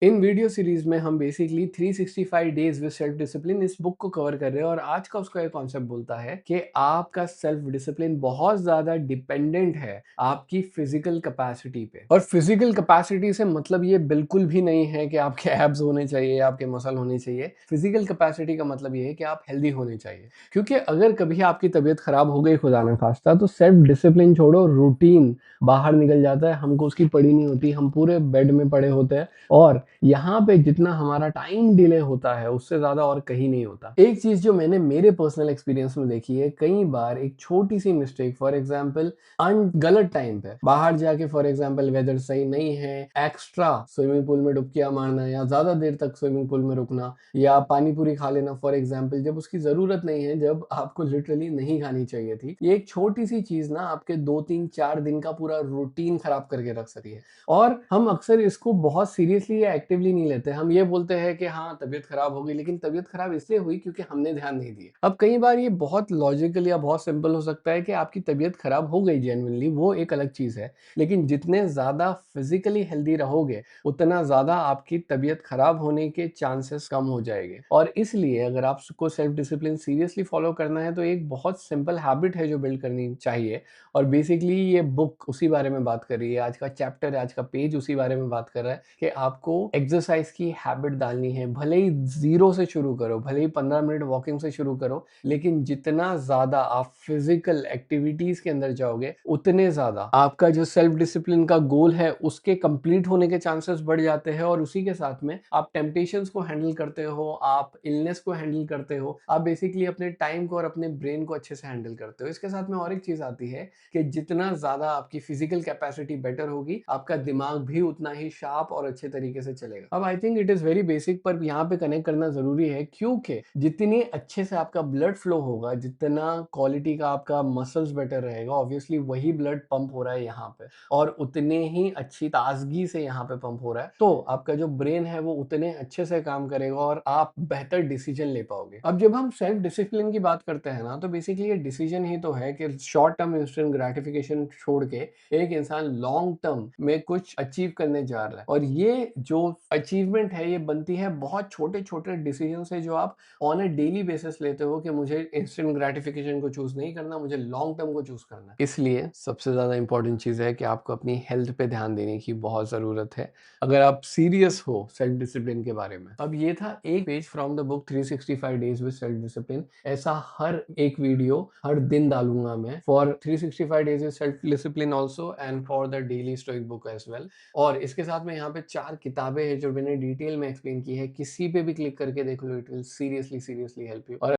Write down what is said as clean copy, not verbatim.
इन video series में हम basically 365 days with self discipline इस बुक को कवर कर रहे हैं और आज का उसका एक कॉन्सेप्ट बोलता है कि आपका सेल्फ डिसिप्लिन बहुत ज्यादा डिपेंडेंट है आपकी फिजिकल कैपेसिटी पे। और फिजिकल कैपेसिटी से मतलब ये बिल्कुल भी नहीं है कि आपके एब्स होने चाहिए, आपके मसल होने चाहिए। फिजिकल कैपेसिटी का मतलब ये है कि आप हेल्दी होने चाहिए, क्योंकि अगर कभी आपकी तबीयत खराब हो गई खुदा ना खास्ता तो सेल्फ डिसिप्लिन छोड़ो, रूटीन बाहर निकल जाता है, हमको उसकी पड़ी नहीं होती, हम पूरे बेड में पड़े होते हैं और यहाँ पे जितना हमारा टाइम डिले होता है उससे ज्यादा और कहीं नहीं होता। एक चीज जो मैंने मेरे पर्सनल एक्सपीरियंस में देखी है, कई बार एक छोटी सी मिस्टेक, फॉर एग्जांपल गलत टाइम पे बाहर जाके, फॉर एग्जांपल वेदर सही नहीं है, एक्स्ट्रा स्विमिंग पूल में डुबकियां मारना या ज्यादा देर तक स्विमिंग पूल में रुकना या पानी पूरी खा लेना, फॉर एग्जांपल जब उसकी जरूरत नहीं है, जब आपको लिटरली नहीं खानी चाहिए थी। ये एक छोटी सी चीज ना आपके 2 3 4 दिन का पूरा रूटीन खराब करके रख सकती है। और हम अक्सर इसको बहुत सीरियसली या एक्टिवली नहीं लेते। हम ये बोलते हैं कि हाँ तबीयत खराब हो गई, लेकिन तबीयत खराब इसलिए हुई क्योंकि हमने ध्यान नहीं दिया। अब कई बार ये बहुत लॉजिकल या बहुत सिंपल हो सकता है कि आपकी तबीयत खराब हो गई जेन्युइनली, वो एक अलग चीज है, लेकिन जितने ज्यादा फिजिकली हेल्दी रहोगे उतना ज्यादा आपकी तबीयत खराब होने के चांसेस कम हो जाएंगे। और इसलिए अगर आपको सेल्फ डिसिप्लिन सीरियसली फॉलो करना है तो एक बहुत सिंपल हैबिट है जो बिल्ड करनी चाहिए। और बेसिकली ये बुक उसी बारे में बात कर रही है, आज का चैप्टर, आज का पेज उसी बारे में बात कर रहा है कि आपको एक्सरसाइज की हैबिट डालनी है। भले ही जीरो से शुरू करो, भले ही 15 मिनट वॉकिंग से शुरू करो, लेकिन जितना ज्यादा आप फिजिकल एक्टिविटीज के अंदर जाओगे उतने ज्यादा आपका जो सेल्फ डिसिप्लिन का गोल है उसके कंप्लीट होने के चांसेस बढ़ जाते हैं। और उसी के साथ में आप टेम्पटेशंस को हैंडल करते हो, आप इलनेस को हैंडल करते हो, आप बेसिकली अपने टाइम को और अपने ब्रेन को अच्छे से हैंडल करते हो। इसके साथ में और एक चीज आती है कि जितना ज्यादा आपकी फिजिकल कैपेसिटी बेटर होगी, आपका दिमाग भी उतना ही शार्प और अच्छे तरीके से चलेगा। अब I think it is very basic, पर यहाँ पे कनेक्ट करना जरूरी है, क्योंकि जितनी अच्छे से आपका ब्लड फ्लो होगा, जितना क्वालिटी का आपका मसल्स बेटर रहेगा, ऑब्वियसली वही ब्लड पंप हो रहा है यहाँ पे और उतने ही अच्छी ताजगी से यहाँ पे पंप हो रहा है, तो आपका जो ब्रेन है वो उतने अच्छे से काम करेगा और आप बेहतर डिसीजन ले पाओगे। अब जब हम सेल्फ डिसिप्लिन की बात करते हैं ना, तो बेसिकली ये डिसीजन ही तो है कि शॉर्ट टर्म इंस्टेंट ग्रेटिफिकेशन छोड़ के एक इंसान लॉन्ग टर्म में कुछ अचीव करने जा रहा है। और ये जो अचीवमेंट है ये बनती है बहुत छोटे छोटे डिसीजन से जो आप ऑन अ डेली बेसिस लेते हो कि मुझे इंस्टेंट ग्रेटिफिकेशन को चूज नहीं करना, मुझे लॉन्ग टर्म को चूज करना है। इसलिए सबसे ज्यादा इंपॉर्टेंट चीज है कि आपको अपनी हेल्थ पे ध्यान देने की बहुत जरूरत है अगर आप सीरियस हो सेल्फ डिसिप्लिन के बारे में। अब ये था एक page from the book 365 days with self discipline. ऐसा हर एक वीडियो हर दिन डालूंगा मैं for 365 days with self discipline also and for the daily stoic book as well. और इसके साथ में यहाँ पे 4 किताबें हैं जो मैंने डिटेल में एक्सप्लेन की है, किसी पे भी क्लिक करके देख लो, it will seriously seriously help you. और